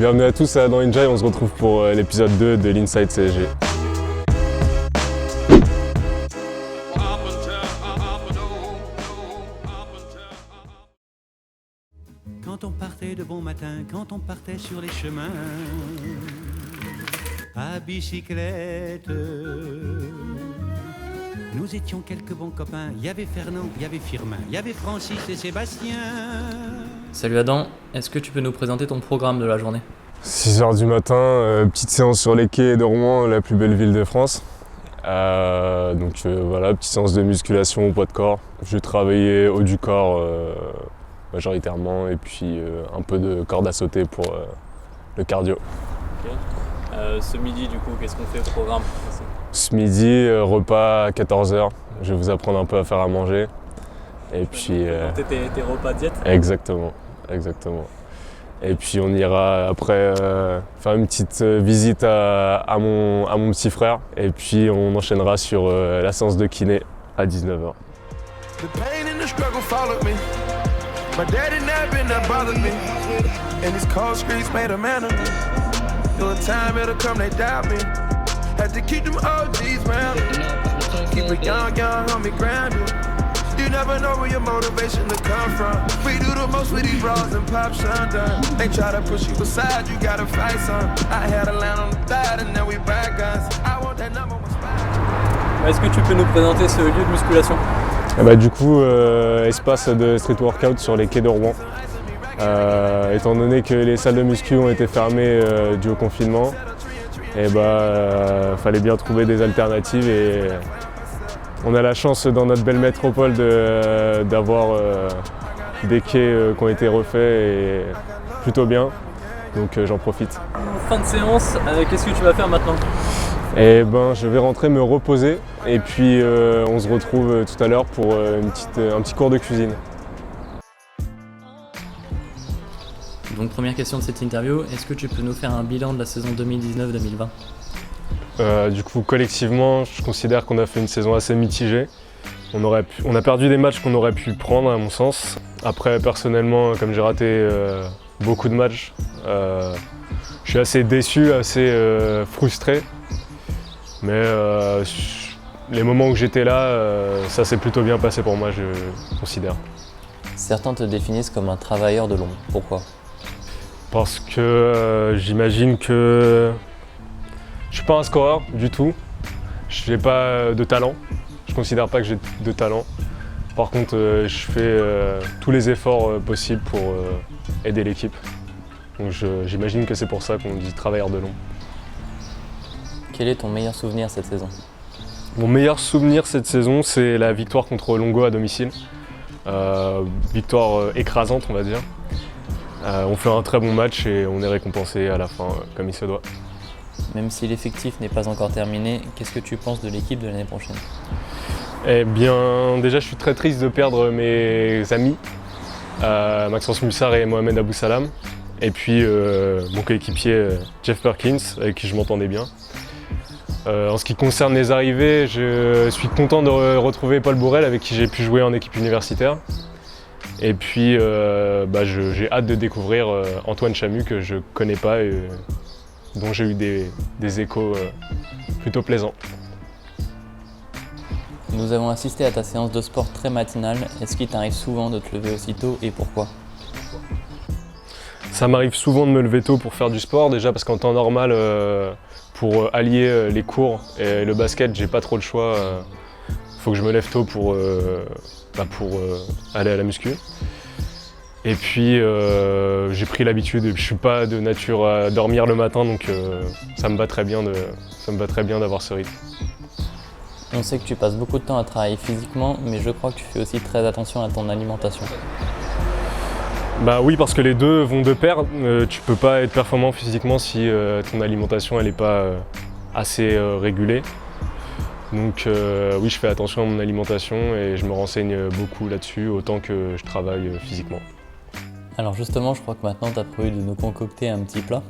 Bienvenue à tous dans Enjoy, on se retrouve pour l'épisode 2 de l'Inside CSG. Quand on partait de bon matin, quand on partait sur les chemins, à bicyclette, nous étions quelques bons copains. Il y avait Fernand, il y avait Firmin, il y avait Francis et Sébastien. Salut Adam, est-ce que tu peux nous présenter ton programme de la journée ? 6h du matin, petite séance sur les quais de Rouen, la plus belle ville de France. Voilà, petite séance de musculation au poids de corps. Je vais travailler haut du corps majoritairement et puis un peu de corde à sauter pour le cardio. Okay. Ce midi du coup, qu'est-ce qu'on fait au programme ? Ce midi, repas à 14h. Je vais vous apprendre un peu à faire à manger. Et puis. Tes repas diète ? Exactement. Et puis on ira après faire une petite visite à mon petit frère. Et puis on enchaînera sur la séance de kiné à 19h. You never know where your motivation to come from. We do the most with these bras and pop shundun. They try to push you aside, you gotta fight some. I had a line on the thigh and now we back guns. I want that number one spot. Est-ce que tu peux nous présenter ce lieu de musculation ? Espace de street workout sur les quais de Rouen. Étant donné que les salles de muscu ont été fermées dû au confinement, fallait bien trouver des alternatives et on a la chance dans notre belle métropole d'avoir des quais qui ont été refaits et plutôt bien, donc j'en profite. Fin de séance, qu'est-ce que tu vas faire maintenant ? Je vais rentrer me reposer et puis on se retrouve tout à l'heure pour un petit cours de cuisine. Donc première question de cette interview, est-ce que tu peux nous faire un bilan de la saison 2019-2020 ? Collectivement, je considère qu'on a fait une saison assez mitigée. On a perdu des matchs qu'on aurait pu prendre à mon sens. Après, personnellement, comme j'ai raté beaucoup de matchs, je suis assez déçu, assez frustré. Mais les moments où j'étais là, ça s'est plutôt bien passé pour moi, je considère. Certains te définissent comme un travailleur de l'ombre. Pourquoi ? Parce que j'imagine que je suis pas un scoreur du tout, je n'ai pas de talent, je considère pas que j'ai de talent. Par contre, je fais tous les efforts possibles pour aider l'équipe. Donc j'imagine que c'est pour ça qu'on dit travailleur de l'ombre. Quel est ton meilleur souvenir cette saison ? Mon meilleur souvenir cette saison, c'est la victoire contre Longo à domicile. Victoire écrasante, on va dire. On fait un très bon match et on est récompensé à la fin comme il se doit. Même si l'effectif n'est pas encore terminé, qu'est-ce que tu penses de l'équipe de l'année prochaine ? Déjà je suis très triste de perdre mes amis, Maxence Mussard et Mohamed Abou Salam, et puis mon coéquipier Jeff Perkins, avec qui je m'entendais bien. En ce qui concerne les arrivées, je suis content de retrouver Paul Bourrel, avec qui j'ai pu jouer en équipe universitaire. Et puis j'ai hâte de découvrir Antoine Chamu, que je connais pas et dont j'ai eu des échos plutôt plaisants. Nous avons assisté à ta séance de sport très matinale. Est-ce qu'il t'arrive souvent de te lever aussitôt et pourquoi ? Ça m'arrive souvent de me lever tôt pour faire du sport, déjà parce qu'en temps normal, pour allier les cours et le basket, j'ai pas trop le choix. Faut que je me lève tôt pour aller à la muscu. Et puis j'ai pris l'habitude, je suis pas de nature à dormir le matin, donc ça me va très bien d'avoir ce rythme. On sait que tu passes beaucoup de temps à travailler physiquement, mais je crois que tu fais aussi très attention à ton alimentation. Oui, parce que les deux vont de pair. Tu peux pas être performant physiquement si ton alimentation elle est pas assez régulée. Donc oui, je fais attention à mon alimentation et je me renseigne beaucoup là-dessus, autant que je travaille physiquement. Alors justement, je crois que maintenant tu as prévu de nous concocter un petit plat.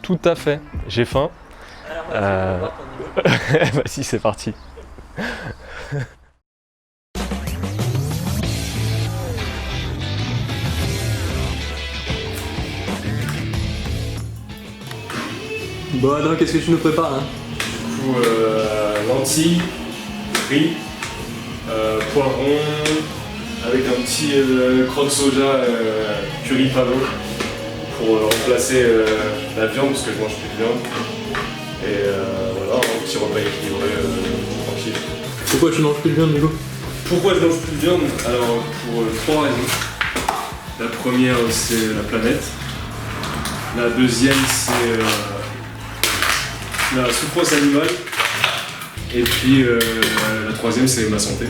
Tout à fait, j'ai faim. Vas-y, c'est parti. Bon, alors qu'est-ce que tu nous prépares hein? Du coup, lentilles, riz, poivrons, avec un petit croque soja curry pavot pour remplacer la viande parce que je mange plus de viande. Et voilà, un petit repas équilibré, tranquille. Pourquoi tu manges plus de viande du coup? Pourquoi je mange plus de viande? Alors pour 3 raisons. La première c'est la planète. La deuxième c'est la souffrance animale. Et puis la troisième c'est ma santé.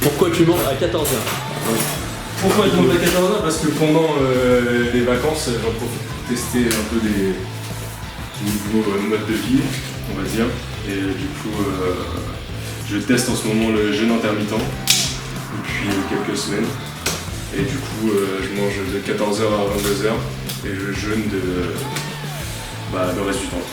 Pourquoi tu manges à 14h? Pourquoi je mange à 14h? Parce que pendant les vacances j'en profite pour tester un peu des nouveaux modes de vie, on va dire. Et du coup je teste en ce moment le jeûne intermittent depuis quelques semaines. Et du coup je mange de 14h à 22h et je jeûne le reste du temps.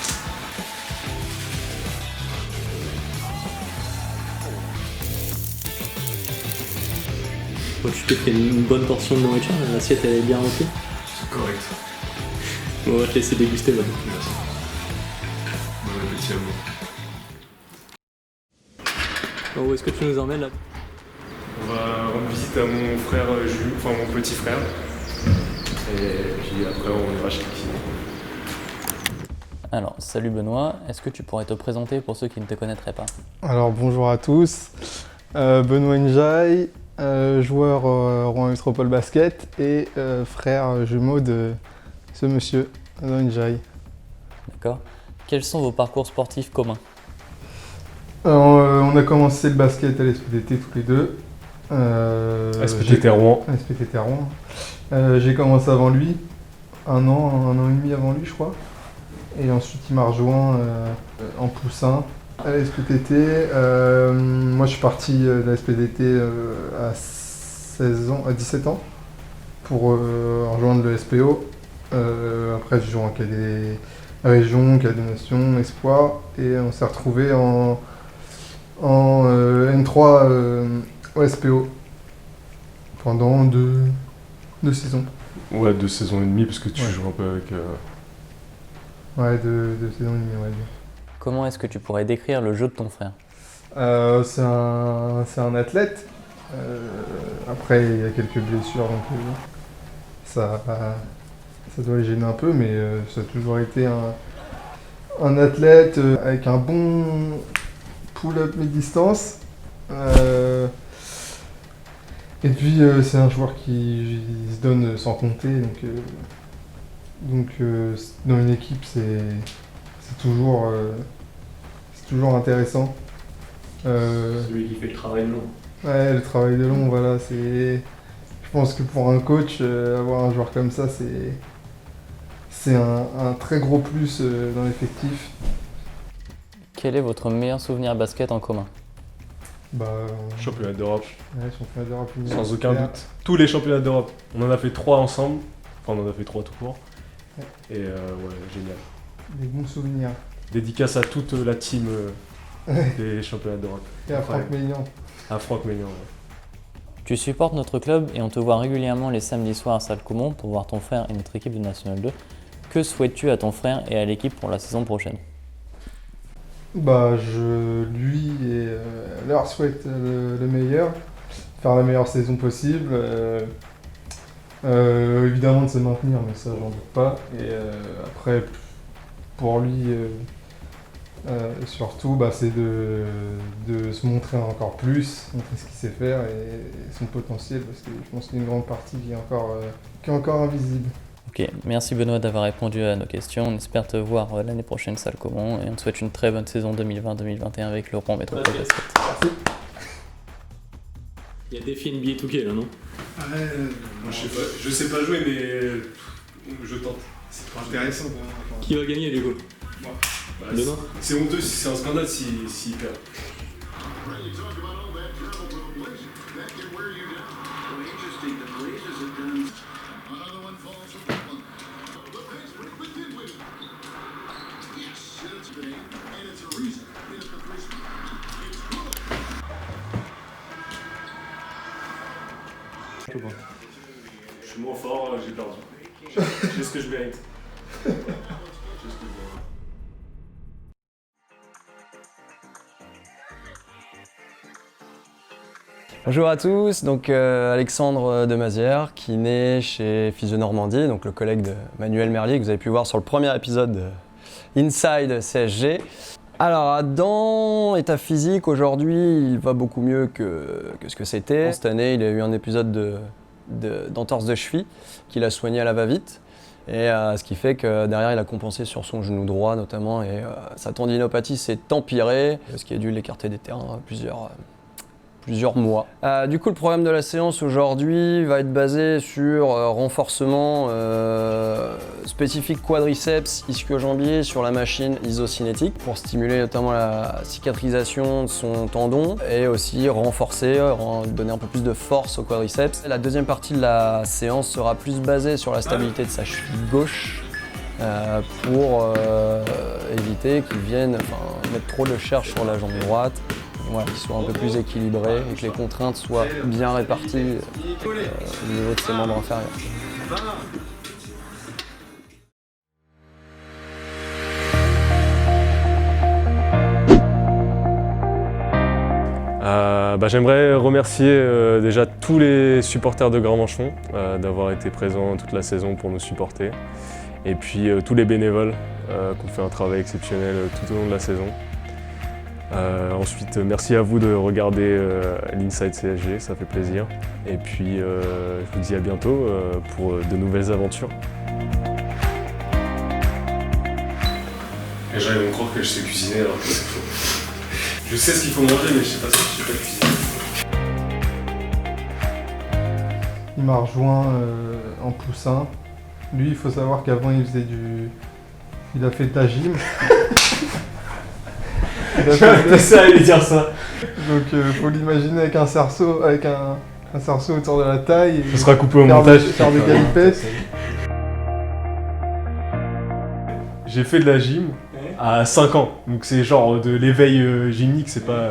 Bon, tu te fais une bonne portion de nourriture, l'assiette elle est bien remplie. C'est correct. Bon, on va te laisser déguster maintenant. Merci. Bon appétit à vous. Bon, où est-ce que tu nous emmènes là? On va rendre visite à mon frère Jules, enfin mon petit frère. Et puis après on ira chez le kiné. Alors, salut Benoît, est-ce que tu pourrais te présenter pour ceux qui ne te connaîtraient pas? Alors bonjour à tous, Benoît Ndiaye, joueur Rouen Métropole Basket et frère jumeau de ce monsieur, Benoît Ndiaye. D'accord. Quels sont vos parcours sportifs communs? On a commencé le basket à l'SPTT tous les deux. SPTT Rouen. SPTT Rouen. J'ai commencé avant lui, un an et demi avant lui je crois. Et ensuite il m'a rejoint en poussin à la SPTT. Moi je suis parti de la SPTT à 17 ans pour rejoindre le SPO. Après j'ai joué en cadet région, cadet nation, espoir et on s'est retrouvé en N3 au SPO pendant deux saisons. Ouais, 2 saisons et demie parce que tu Ouais. joues un peu avec... Ouais, deux saisons et demie on va dire. Comment est-ce que tu pourrais décrire le jeu de ton frère? C'est un athlète. Après, il y a quelques blessures, donc ça doit le gêner un peu, mais ça a toujours été un athlète avec un bon pull-up mi-distance. Et puis, c'est un joueur qui se donne sans compter, donc dans une équipe, c'est toujours intéressant. Celui qui fait le travail de long. Ouais, le travail de long, voilà, je pense que pour un coach, avoir un joueur comme ça, c'est un très gros plus dans l'effectif. Quel est votre meilleur souvenir basket en commun? Championnat d'Europe. Ouais, championnat d'Europe Sans aucun universitaire. doute. Tous les championnats d'Europe. On en a fait 3 ensemble. Enfin, on en a fait 3 tout court. Ouais. Et ouais, génial. Des bons souvenirs. Dédicace à toute la team des championnats d'Europe. Et à Incroyable. Franck Maignan. À Franck Maignan. Ouais. Tu supportes notre club et on te voit régulièrement les samedis soirs à Salle-Coumont pour voir ton frère et notre équipe de National 2. Que souhaites-tu à ton frère et à l'équipe pour la saison prochaine? Je lui leur souhaite le meilleur, faire la meilleure saison possible. Évidemment de se maintenir, mais ça j'en doute pas. Et après, pour lui, surtout, c'est de se montrer encore plus, montrer ce qu'il sait faire et son potentiel, parce que je pense qu'il y a une grande partie qui est encore invisible. Ok, merci Benoît d'avoir répondu à nos questions. On espère te voir l'année prochaine Salle-Coumont et on te souhaite une très bonne saison 2020-2021 avec le Rouen Métropole Basket. Merci. Il y a défi NBA 2K là, non? Moi, je sais pas jouer, mais je tente. C'est pas intéressant. Qui va gagner du coup? Demain? C'est honteux, c'est un scandale s'il perd. Je suis moins fort, j'ai perdu. J'ai ce que je mérite. J'ai ce que je mérite. Bonjour à tous, donc Alexandre Demazière qui naît chez Physio Normandie, donc le collègue de Manuel Merlier que vous avez pu voir sur le premier épisode de Inside CSG. Alors dans état physique, aujourd'hui il va beaucoup mieux que ce que c'était. Cette année il a eu un épisode d'entorse de cheville qu'il a soigné à la va-vite. Et ce qui fait que derrière il a compensé sur son genou droit notamment et sa tendinopathie s'est empirée, ce qui a dû l'écarter des terrains plusieurs mois. Du coup le programme de la séance aujourd'hui va être basé sur renforcement spécifique quadriceps ischio-jambier sur la machine isocinétique pour stimuler notamment la cicatrisation de son tendon et aussi renforcer, donner un peu plus de force au quadriceps. La deuxième partie de la séance sera plus basée sur la stabilité de sa cheville gauche pour éviter qu'il vienne mettre trop de charge sur la jambe droite. Voilà, qu'il soit un peu plus équilibré et que les contraintes soient bien réparties au niveau de ses membres inférieurs. J'aimerais remercier déjà tous les supporters de Grand Manchon d'avoir été présents toute la saison pour nous supporter. Et puis tous les bénévoles qui ont fait un travail exceptionnel tout au long de la saison. Ensuite, merci à vous de regarder l'Inside CSG, ça fait plaisir. Et puis, je vous dis à bientôt pour de nouvelles aventures. Les gens vont croire que je sais cuisiner alors que c'est faux. Je sais ce qu'il faut manger, mais je sais pas cuisiner. Il m'a rejoint en poussin. Lui, il faut savoir qu'avant, il a fait de la gym. T'es ça à lui dire ça. Donc faut l'imaginer avec un cerceau autour de la taille. Ça sera coupé au montage. Faire des galipes. J'ai fait de la gym à 5 ans, donc c'est genre de l'éveil gymnique, c'est pas...